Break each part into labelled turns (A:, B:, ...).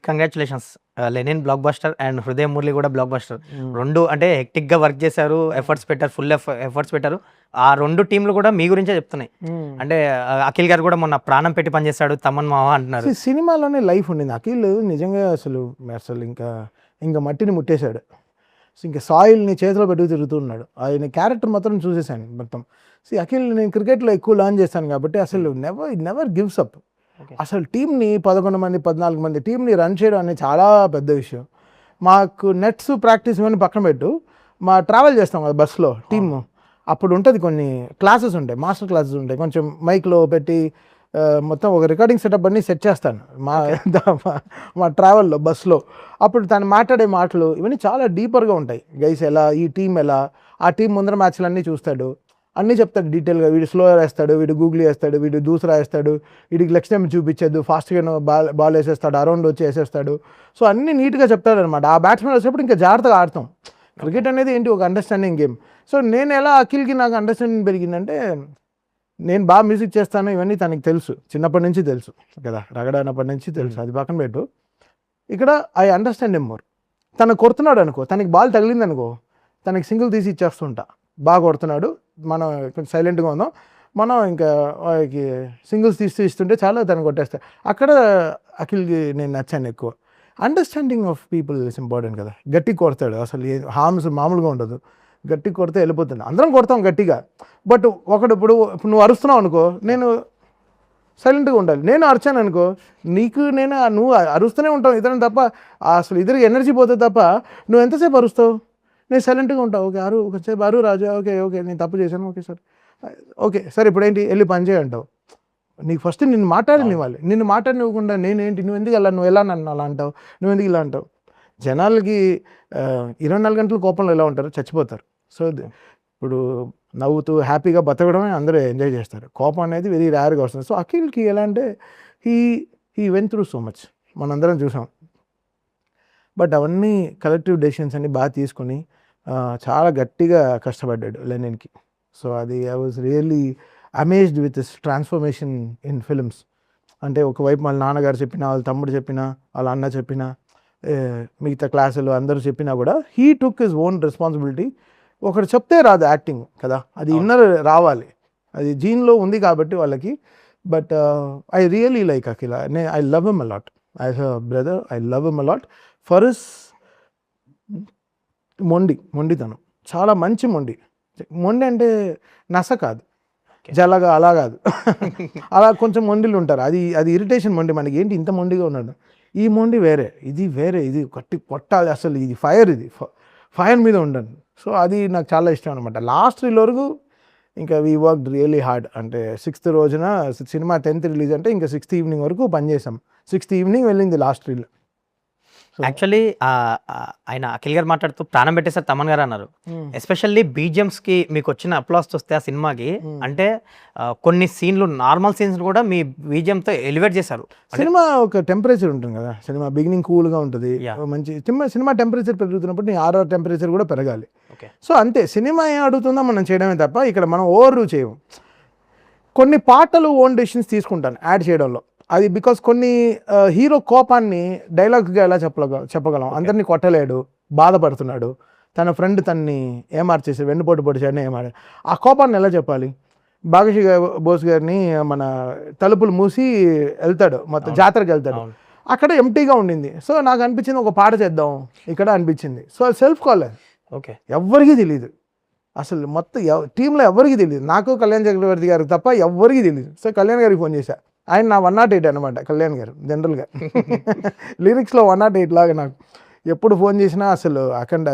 A: Congratulations. 'Lenin' block buster and 'Hrudaya Murali' కూడా block buster. 2 అంటే హెక్టిక్‌గా వర్క్ చేశారు. ఎఫర్ట్స్ పెట్టారు. ఫుల్ ఎఫర్ట్స్ పెట్టారు. ఆ 2 టీమ్‌లు కూడా మీ గురించే చెప్తున్నాయి. అంటే అఖిల్ గారు కూడా మొన్న ప్రాణం పెట్టి పనిచేశాడు తమన్ మావ అంటున్నారు.
B: సినిమాలోనే లైఫ్ ఉండింది. అఖిల్ నిజంగా అసలు ఇంకా మట్టిని ముట్టేశాడు. ఇంకా సాయిల్ని చేతిలో పెట్టుకు తిరుగుతున్నాడు. ఆయన క్యారెక్టర్ మాత్రం చూసేసాను మొత్తం. అఖిల్ నేను క్రికెట్లో ఎక్కువ లర్న్ చేస్తాను కాబట్టి అసలు నెవర్ గివ్స్ అప్. అసలు టీంని 11 మంది 14 మంది టీంని రన్ చేయడం అనేది చాలా పెద్ద విషయం. మాకు నెట్స్ ప్రాక్టీస్ ఇవన్నీ పక్కన పెట్టు, ట్రావెల్ చేస్తాం కదా బస్సులో టీము, అప్పుడు ఉంటుంది కొన్ని క్లాసెస్ ఉంటాయి, మాస్టర్ క్లాసెస్ ఉంటాయి. కొంచెం మైక్లో పెట్టి మొత్తం ఒక రికార్డింగ్ సెటప్ అన్నీ సెట్ చేస్తాను మా ట్రావెల్లో బస్సులో. అప్పుడు తను మాట్లాడే మాటలు ఇవన్నీ చాలా డీపర్గా ఉంటాయి. గైస్ ఎలా, ఈ టీం ఎలా, ఆ టీం ముందర మ్యాచ్లు అన్నీ చూస్తాడు, అన్నీ చెప్తాడు డీటెయిల్గా. వీడు స్లోయర్ వేస్తాడు, వీడు గూగుల్ వేస్తాడు, వీడు దూసరా వేస్తాడు, వీడికి లెగ్ స్టెమ్ చూపించద్దు, ఫాస్ట్గా బాల్ వేసేస్తాడు, అరౌండ్ వచ్చి వేసేస్తాడు. సో అన్నీ నీట్గా చెప్తాడు అనమాట. ఆ బ్యాట్స్మెన్ వచ్చేప్పుడు ఇంకా జాగ్రత్తగా ఆడతాం. క్రికెట్ అనేది ఏంటి, ఒక అండర్స్టాండింగ్ గేమ్. సో నేను ఎలా అఖిల్కి నాకు అండర్స్టాండింగ్ పెరిగిందంటే, నేను బాగా మ్యూజిక్ చేస్తాను ఇవన్నీ తనకి తెలుసు, చిన్నప్పటి నుంచి తెలుసు కదా, రగడైనప్పటి నుంచి తెలుసు. అది పక్కన పెట్టు, ఇక్కడ ఐ అండర్స్టాండ్ ఎమ్ మోర్. తను కొడుతున్నాడు అనుకో, తనకి బాల్ తగిలింది అనుకో, తనకి సింగిల్ తీసి ఇచ్చేస్తుంటా. బాగా కొడుతున్నాడు, మనం కొంచెం సైలెంట్గా ఉందాం, మనం ఇంకా వాడికి సింగిల్స్ తీసి ఇస్తుంటే చాలా తను కొట్టేస్తాడు. అక్కడ అఖిల్కి నేను నచ్చాను ఎక్కువ. Understanding of people is important కదా. గట్టి కొడతాడు, అసలు హార్మ్స్ మామూలుగా ఉండదు. గట్టి కొడితే వెళ్ళిపోతుంది. అందరం కొడతాం గట్టిగా, బట్ ఇప్పుడు నువ్వు అరుస్తున్నావు అనుకో, నేను సైలెంట్గా ఉండాలి. నేను అరిచాను అనుకో, నువ్వు అరుస్తూనే ఉంటావు ఇతరుని తప్ప, అసలు ఇద్దరికి ఎనర్జీ పోతుంది తప్ప నువ్వు ఎంతసేపు అరుస్తావు. నేను సైలెంట్గా ఉంటావు. ఓకే ఒకసేపు అరు రాజా, ఓకే నేను తప్పు చేశాను, ఓకే సార్ ఇప్పుడు ఏంటి వెళ్ళి పని చేయంటావు. నీకు ఫస్ట్ నిన్ను మాట్లాడనివ్వాలి. నిన్ను మాట్లాడనివ్వకుండా నేనేంటి, నువ్వు ఎందుకు ఎలా, నువ్వు ఎలా నన్ను అలా అంటావు, నువ్వు ఎందుకు ఇలా అంటావు. జనాలకి 24 గంటల కోపంలో ఎలా ఉంటారు, చచ్చిపోతారు. సో ఇప్పుడు నవ్వుతూ హ్యాపీగా బతకడమే అందరూ ఎంజాయ్ చేస్తారు. కోపం అనేది వెరీ రేర్గా వస్తుంది. సో అఖిల్కి ఎలా అంటే he went through so much, మనందరం చూసాం. బట్ అవన్నీ కలెక్టివ్ డెసిషన్స్ అన్ని బాగా తీసుకొని చాలా గట్టిగా కష్టపడ్డాడు లెనిన్కి. సో అది I was really amazed with this transformation in films. అంటే ఒకవైపు వాళ్ళ నాన్నగారు చెప్పినా, వాళ్ళ తమ్ముడు చెప్పినా, వాళ్ళ అన్న చెప్పినా, మిగతా క్లాసులు అందరూ చెప్పినా కూడా he took his own responsibility. ఒకటి చెప్తే రాదు యాక్టింగ్ కదా, అది ఇన్నర్ రావాలి, అది జీన్లో ఉంది కాబట్టి వాళ్ళకి. But I really like Akhil. I love him a lot as a brother. I love him a lot for his మొండితనం. చాలా మంచి మొండి అంటే నస కాదు, జలగా అలా కాదు. అలా కొంచెం మొండిలు ఉంటారు, అది ఇరిటేషన్ మొండి. మనకి ఏంటి ఇంత మొండిగా ఉన్నాడు, ఈ మొండి వేరే, ఇది కట్టి కొట్టాలి, అసలు ఇది ఫైర్ మీద ఉండండి. సో అది నాకు చాలా ఇష్టం అనమాట. లాస్ట్ రీల్ వరకు ఇంకా వీ వర్క్ రియలీ హార్డ్. అంటే 6th రోజున సినిమా 10th రిలీజ్ అంటే ఇంకా 6th ఈవినింగ్ వరకు పనిచేసాం. 6th ఈవినింగ్ వెళ్ళింది లాస్ట్ రీల్.
A: యాక్చువల్లీ ఆయన అఖిల్ గారు మాట్లాడుతూ ప్రాణం పెట్టేసారు తమన్ గారు అన్నారు. ఎస్పెషల్లీ బీజిఎమ్స్కి మీకు వచ్చిన అప్లాస్ చూస్తే ఆ సినిమాకి, అంటే కొన్ని సీన్లు నార్మల్ సీన్స్ కూడా మీ బీజిఎంతో ఎలివేట్ చేశారు.
B: సినిమా ఒక టెంపరేచర్ ఉంటుంది కదా, సినిమా బిగినింగ్ కూల్గా ఉంటుంది, మంచి సినిమా టెంపరేచర్ పెరుగుతున్నప్పుడు నీ ఆర్ఆర్ టెంపరేచర్ కూడా పెరగాలి. సో అంతే, సినిమా ఏం అడుగుతుందో మనం చేయడమే తప్ప ఇక్కడ మనం ఓవర్ చేయము. కొన్ని పాటలు ఓన్ డెసిషన్స్ తీసుకుంటాను యాడ్ చేయడంలో. అది బికాస్ కొన్ని హీరో కోపాన్ని డైలాగ్స్గా ఎలా చెప్పగలం. అందరినీ కొట్టలేడు, బాధపడుతున్నాడు, తన ఫ్రెండ్ తన్ని ఏమార్చేసి వెన్నుపోటు పొడిచాడని ఏమాడు. ఆ కోపాన్ని ఎలా చెప్పాలి. భాగశ్రీ బోస్ గారిని మన తలుపులు మూసి వెళ్తాడు, మొత్తం జాతరకి వెళ్తాడు, అక్కడ ఎంటీగా ఉండింది. సో నాకు అనిపించింది ఒక పాట చేద్దాం ఇక్కడ అనిపించింది. So self call.
A: ఓకే,
B: ఎవ్వరికీ తెలియదు అసలు, మొత్తం టీంలో ఎవరికి తెలియదు, నాకు కళ్యాణ్ చక్రవర్తి గారికి తప్ప ఎవ్వరికి తెలియదు. సో కళ్యాణ్ గారికి ఫోన్ చేశా. ఆయన నా 108 అనమాట కళ్యాణ్ గారు. జనరల్గా లిరిక్స్లో 108 లాగా నాకు ఎప్పుడు ఫోన్ చేసినా అసలు అఖండ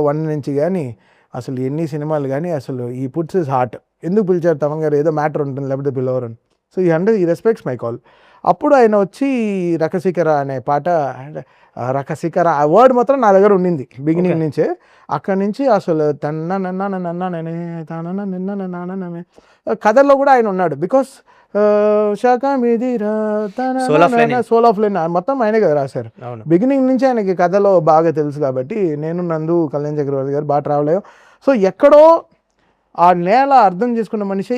B: 1 నుంచి కానీ అసలు ఎన్ని సినిమాలు కానీ అసలు ఈ పుట్స్ ఇస్ హార్ట్. ఎందుకు పిలిచారు తమన్ గారు, ఏదో మ్యాటర్ ఉంటుంది లేకపోతే పిలవరు. సో ఈ రెస్పెక్ట్స్ మై కాల్. అప్పుడు ఆయన వచ్చి రకశిఖర అనే పాట, రకశిఖర ఆ వర్డ్ మాత్రం నా దగ్గర ఉండింది బిగినింగ్ నుంచే. అక్కడి నుంచి అసలు కథల్లో కూడా ఆయన ఉన్నాడు. బికాస్ సోల్ ఆఫ్ లైన్ మొత్తం ఆయనే కదా రాశారు. బిగినింగ్ నుంచి ఆయనకి కథలో బాగా తెలుసు కాబట్టి నేను నందు కళ్యాణ్ చక్రవర్తి గారు బాగా ట్రావెల్ అయ్యాం. సో ఎక్కడో ఆ నేల అర్థం చేసుకున్న మనిషే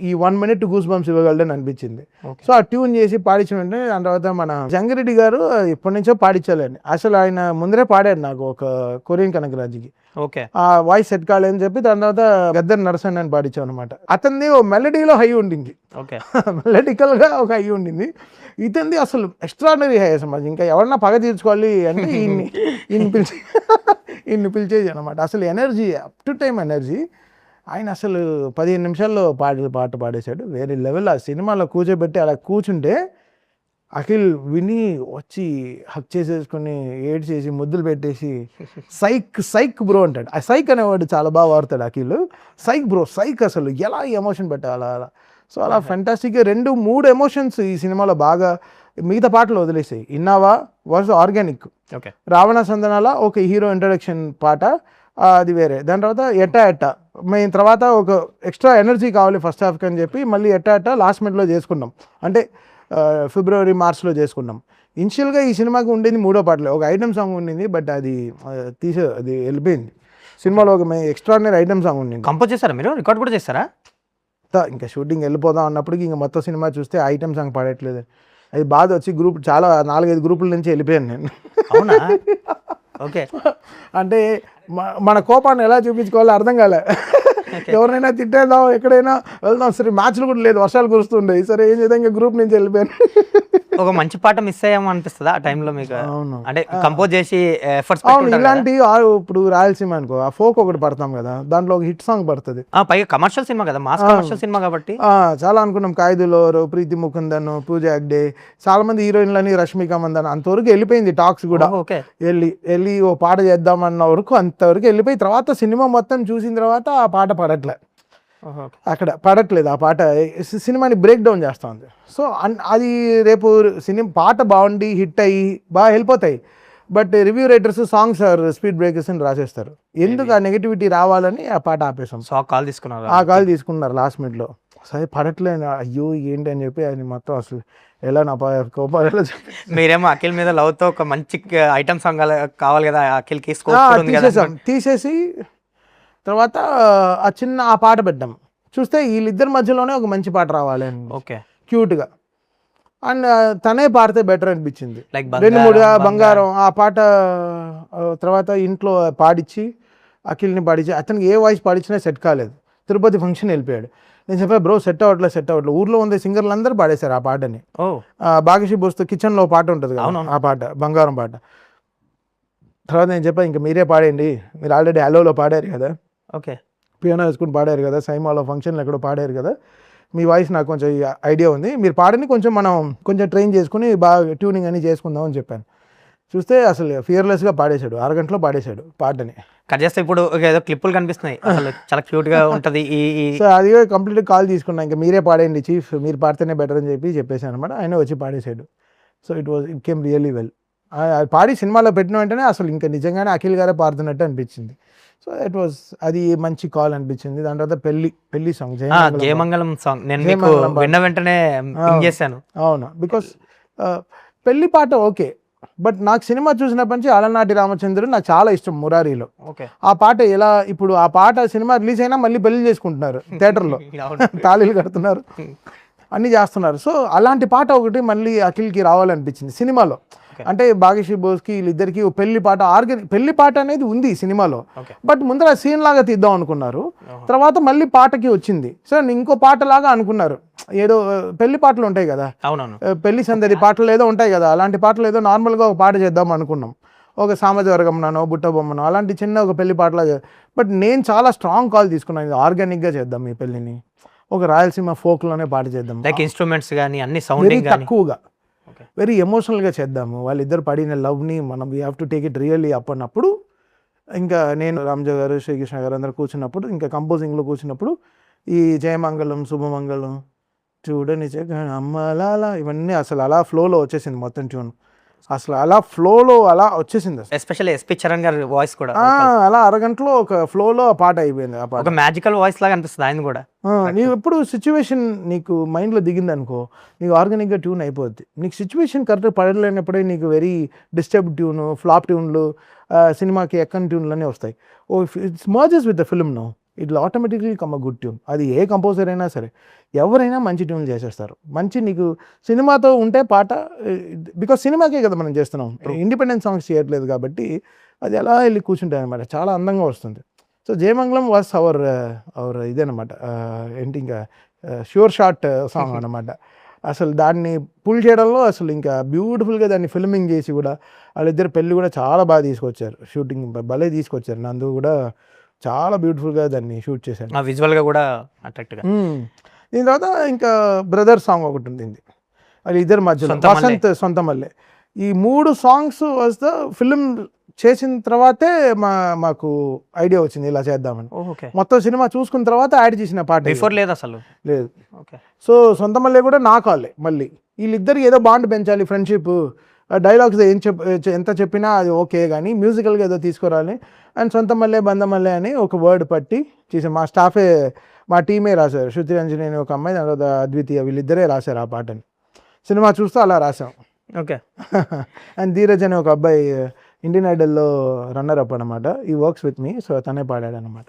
B: ఈ 1 minute గూస్ బంప్స్ ఇవ్వగలడని అనిపించింది. సో ఆ ట్యూన్ చేసి పాడించిన వెంటనే దాని తర్వాత మన జంగిరెడ్డి గారు ఎప్పటి నుంచో పాడించాలని, అసలు ఆయన ముందరే పాడారు నాకు ఒక కొరియన్ కనకరాజుకి.
A: ఓకే.
B: ఆ వాయిస్ సెట్ కాలేదని చెప్పి దాని తర్వాత గద్దర్ నరసన్ అని పాడించాం అనమాట. అతనిది ఓ మెలడీలో హై ఉండింది,
A: ఓకే.
B: మెలడికల్గా ఒక హై ఉండింది. ఇతనిది అసలు ఎక్స్ట్రాడనరీ హై అసలు. ఇంకా ఎవరన్నా పగ తీర్చుకోవాలి అంటే ఇన్ని పిలిచేది అనమాట. అసలు energy, up to time energy. ఆయన అసలు 15 నిమిషాల్లో పాట పాడేశాడు, వేరే లెవెల్. ఆ సినిమాలో కూర్చోబెట్టి అలా కూర్చుంటే అఖిల్ విని వచ్చి హక్ చేసేసుకొని ఏడ్చేసి ముద్దులు పెట్టేసి సైక్ బ్రో అంటాడు. ఆ సైక్ అనేవాడు చాలా బాగా వాడతాడు అఖిల్. సైక్ బ్రో, సైక్ అసలు ఎలా ఎమోషన్ పెట్టాలి అలా. సో అలా ఫెంటాస్టిక్గా 2-3 ఎమోషన్స్ ఈ సినిమాలో బాగా. మిగతా పాటలు వదిలేసాయి. ఇన్నావా వాజ్ ఆర్గానిక్.
A: ఓకే.
B: రావణ సందనాల ఒక హీరో ఇంట్రడక్షన్ పాట, అది వేరే. దాని తర్వాత ఎట్టా మేము తర్వాత ఒక ఎక్స్ట్రా ఎనర్జీ కావాలి ఫస్ట్ హాఫ్కి అని చెప్పి మళ్ళీ ఎట్టా లాస్ట్ మినిట్లో చేసుకున్నాం. అంటే ఫిబ్రవరి మార్చ్లో చేసుకున్నాం. ఇనిషియల్గా ఈ సినిమాకి ఉండేది 3వ పాటలే, ఒక ఐటమ్ సాంగ్ ఉండింది. బట్ అది అది వెళ్ళిపోయింది. సినిమాలో ఒక ఎక్స్ట్రాడినరీ ఐటమ్ సాంగ్ ఉండింది.
A: కంపోజ్ చేస్తారా మీరు? రికార్డ్ కూడా చేస్తారా?
B: ఇంకా షూటింగ్ వెళ్ళిపోదాం అన్నప్పటికి ఇంకా మొత్తం సినిమా చూస్తే ఐటమ్ సాంగ్ పాడట్లేదు. అది బాధ వచ్చి గ్రూప్ చాలా 4-5 గ్రూపుల నుంచి వెళ్ళిపోయాను నేను.
A: అవునా? ఓకే.
B: అంటే మన కోపాన్ని ఎలా చూపించుకోవాలో అర్థం కాలే. ఎవరినైనా తిట్టేద్దాం, ఎక్కడైనా వెళ్దాం, సరే మ్యాచ్లు కూడా లేదు, వర్షాలు కురుస్తుండే, సరే ఏం చేద్దాం, ఇంకా గ్రూప్ నుంచి వెళ్ళిపోయాను.
A: ఒక మంచి పాట మిస్ అయ్యాము అనిపిస్తుందా ఆ టైంలో మీకు?
B: అవును,
A: అంటే కంపోజ్ చేసి ఎఫర్ట్స్
B: అవును. ఇలాంటి ఇప్పుడు రాయలసీమ అనుకో, ఆ ఫోక్ ఒకటి పడతాం కదా, దాంట్లో ఒక హిట్ సాంగ్ పడుతుంది.
A: పైగా కమర్షియల్ సినిమా కదా, మాస్ కమర్షియల్ సినిమా కాబట్టి
B: చాలా అనుకున్నాం. ఖైదులోరు, ప్రీతి ముకుందన్, పూజా హెగ్డే, చాలా మంది హీరోయిన్లని, రష్మిక మందన్, అంతవరకు వెళ్ళిపోయింది టాక్స్ కూడా.
A: ఓకే.
B: వెళ్ళి ఓ పాట చేద్దామన్న వరకు అంతవరకు వెళ్ళిపోయి తర్వాత సినిమా మొత్తం చూసిన తర్వాత ఆ పాట పడట్లే, అక్కడ పడట్లేదు ఆ పాట. సినిమాని బ్రేక్ డౌన్ చేస్తూ ఉంది. సో అది రేపు సినిమా పాట బాగుండి హిట్ అయ్యి బాగా వెళ్ళిపోతాయి. But review writers songs are speed breakers అని రాసేస్తారు. ఎందుకు ఆ నెగిటివిటీ రావాలని ఆ పాట ఆపేసాం.
A: సో కాల్ తీసుకున్నారు,
B: ఆ కాల్ తీసుకున్నారు లాస్ట్ మినిట్లో. సరే పడట్లేదు, అయ్యో ఏంటి అని చెప్పి అది మొత్తం అసలు ఎలా నా కోపాలు ఎలా.
A: మీరేమో అఖిల్ మీద లవ్ తో ఒక మంచి ఐటమ్ సాంగ్ కావాలి కదా అఖిల్కి,
B: తీసేసి తర్వాత ఆ చిన్న ఆ పాట పెట్టాం. చూస్తే వీళ్ళిద్దరి మధ్యలోనే ఒక మంచి పాట రావాలి అని,
A: ఓకే,
B: క్యూట్గా. అండ్ తనే పాడితే బెటర్ అనిపించింది.
A: లైక్
B: 2-3 బంగారం ఆ పాట. తర్వాత ఇంట్లో పాడించి అఖిల్ని పాడించి, అతనికి ఏ వాయిస్ పాడించినా సెట్ కాలేదు. తిరుపతి ఫంక్షన్ వెళ్ళిపోయాడు. నేను చెప్పా, బ్రో సెట్ అవ్వట్లేదు. ఊర్లో ఉండే సింగర్లు అందరూ పాడేశారు ఆ పాటని. బాగిషి బోస్తో కిచెన్లో పాట ఉంటుంది కదా, ఆ పాట బంగారం పాట. తర్వాత నేను చెప్పా, ఇంకా మీరే పాడండి, మీరు ఆల్రెడీ అలోలో పాడారు కదా,
A: ఓకే,
B: పియానో వేసుకుని పాడారు కదా, సైమాలో ఫంక్షన్లో ఎక్కడో పాడారు కదా, మీ వాయిస్ నాకు కొంచెం ఐడియా ఉంది, మీరు పాడని కొంచెం ట్రైన్ చేసుకుని బాగా ట్యూనింగ్ అని చేసుకుందాం అని చెప్పాను. చూస్తే అసలు ఫియర్లెస్గా పాడేశాడు, 6 గంటలో పాడేశాడు పాటని.
A: కట్ చేస్తే ఇప్పుడు ఏదో క్లిప్పులు కనిపిస్తున్నాయి, అసలు చాలా క్యూట్గా ఉంటుంది.
B: సో అది కంప్లీట్గా కాల్ తీసుకున్నా, ఇంకా మీరే పాడండి చీఫ్, మీరు పాడితేనే బెటర్ అని చెప్పేసాను అనమాట. ఆయన వచ్చి పాడేశాడు. So it came really well. పాడి సినిమాలో పెట్టిన వెంటనే అసలు ఇంకా నిజంగానే అఖిల్ గారే పాడుతున్నట్టు అనిపించింది. సో అది మంచి కాల్ అనిపించింది. దాని తర్వాత పెళ్లి సాంగ్
A: జయమంగళం సాంగ్ నేను విన్న వెంటనే చేశాను.
B: అవును, బికాస్ పెళ్లి పాట ఓకే, బట్ నాకు సినిమా చూసినప్పటి నుంచి అలనాటి రామచంద్రుడు నాకు చాలా ఇష్టం. మురారిలో ఆ పాట ఎలా, ఇప్పుడు ఆ పాట సినిమా రిలీజ్ అయినా మళ్ళీ పెళ్లి చేసుకుంటున్నారు థియేటర్లో, తాళీలు కడుతున్నారు, అన్నీ చేస్తున్నారు. సో అలాంటి పాట ఒకటి మళ్ళీ అఖిల్కి రావాలనిపించింది సినిమాలో. అంటే బాగిషి బోస్కి వీళ్ళిద్దరికి పెళ్లి పాట పెళ్లి పాట అనేది ఉంది సినిమాలో, బట్ ముందర సీన్ లాగా తీద్దాం అనుకున్నారు. తర్వాత మళ్ళీ పాటకి వచ్చింది. సో ఇంకో పాట లాగా అనుకున్నారు. ఏదో పెళ్లి పాటలు ఉంటాయి కదా, పెళ్లి సందడి పాటలు ఏదో ఉంటాయి కదా, అలాంటి పాటలు ఏదో నార్మల్గా ఒక పాట చేద్దాం అనుకున్నాం. ఒక సామాజిక వర్గంలోనో బుట్ట బొమ్మనో అలాంటి చిన్న ఒక పెళ్లి పాటలా. బట్ నేను చాలా స్ట్రాంగ్ కాల్ తీసుకున్నాను, ఇది ఆర్గానిక్గా చేద్దాం ఈ పెళ్లిని, ఒక రాయలసీమ ఫోక్లోనే పాట చేద్దాం,
A: లైక్ ఇన్స్ట్రుమెంట్స్ కానీ అన్ని సౌండింగ్
B: తక్కువగా, వెరీ ఎమోషనల్గా చేద్దాము. వాళ్ళిద్దరు పడిన లవ్ని మనం we have to take it really up అన్నప్పుడు, ఇంకా నేను రామ్జో గారు శ్రీకృష్ణ గారు అందరు కూర్చున్నప్పుడు, ఇంకా కంపోజింగ్లో కూర్చున్నప్పుడు ఈ జయమంగళం శుభమంగళం చూడని అమ్మలాలా ఇవన్నీ అసలు అలా ఫ్లోలో వచ్చేసింది మొత్తం ట్యూన్. అసలు అలా ఫ్లోలో అలా వచ్చేసింది.
A: ఎస్పెషల్లీ ఎస్పి చరణ్ గారి వాయిస్ కూడా
B: అలా అరగంటలో ఒక ఫ్లోలో ఆ పాట అయిపోయింది. ఆ పాట
A: ఒక మ్యాజికల్ వాయిస్ లాగా అనిపిస్తుంది ఆయన కూడా.
B: నీకు ఎప్పుడు సిచ్యువేషన్ నీకు మైండ్లో దిగింది అనుకో, నీకు ఆర్గానిక్గా ట్యూన్ అయిపోద్ది. నీకు సిచ్యువేషన్ కరెక్ట్గా పడలేనప్పుడే నీకు వెరీ డిస్టర్బ్ ట్యూను, ఫ్లాప్ ట్యూన్లు, సినిమాకి ఎక్కని ట్యూన్లు అన్నీ వస్తాయి. It's merges with the film no. It will automatically come a good tune. అది ఏ కంపోజర్ అయినా సరే, ఎవరైనా మంచి ట్యూన్లు చేసేస్తారు. మంచి నీకు సినిమాతో ఉంటే పాట, బికాస్ సినిమాకే కదా మనం చేస్తున్నాం, ఇండిపెండెంట్ సాంగ్స్ చేయట్లేదు కాబట్టి అది ఎలా వెళ్ళి కూర్చుంటాయి అనమాట, చాలా అందంగా వస్తుంది. సో జయమంగళం వాస్ అవర్ ఇదేనమాట, ఏంటి ఇంకా ష్యూర్ షాట్ సాంగ్ అనమాట. అసలు దాన్ని పుల్ చేయడంలో అసలు ఇంకా బ్యూటిఫుల్గా దాన్ని ఫిల్మింగ్ చేసి కూడా వాళ్ళిద్దరు పెళ్ళి కూడా చాలా బాగా తీసుకొచ్చారు, షూటింగ్ భలే తీసుకొచ్చారు. నందు కూడా చాలా బ్యూటిఫుల్గా దాన్ని షూట్ చేశాను.
A: ఆ విజువల్గా కూడా అట్రాక్ట్గా.
B: దీని తర్వాత ఇంకా బ్రదర్ సాంగ్ ఒకటి ఉంటుంది, అది ఇద్దరు మధ్యలో,
A: సొంత మల్లె.
B: వసంత్ సొంత మల్లె. ఈ 3 సాంగ్స్ వస్తే ఫిలిం చేసిన తర్వాతే మాకు ఐడియా వచ్చింది ఇలా చేద్దామని.
A: ఓకే.
B: మొత్తం సినిమా చూసుకున్న తర్వాత యాడ్ చేసిన పాట ఇది.
A: బిఫోర్ లేదు అసలు.
B: లేదు.
A: ఓకే.
B: సో సొంత మల్లె కూడా నా కాలే, మళ్ళీ వీళ్ళిద్దరికి ఏదో బాండ్ పెంచాలి, ఫ్రెండ్షిప్, డైలాగ్స్ ఎంత చెప్పినా అది ఓకే కానీ మ్యూజికల్గా ఏదో తీసుకురాలి. అండ్ సొంత మల్లె బంధమల్లె అని ఒక వర్డ్ పట్టి చేసాం. మా స్టాఫే, మా టీమే రాశారు. శృతి రంజని అని ఒక అమ్మాయి, దాని తర్వాత అద్వితీయ, వీళ్ళిద్దరే రాశారు ఆ పాటని. సినిమా చూస్తూ అలా రాసాం.
A: ఓకే.
B: అండ్ ధీరజ్ అనే ఒక అబ్బాయి ఇండియన్ ఐడల్లో రన్నర్ అప్ అనమాట, ఈ వర్క్స్ విత్ మీ, సో తనే పాడాడు అనమాట.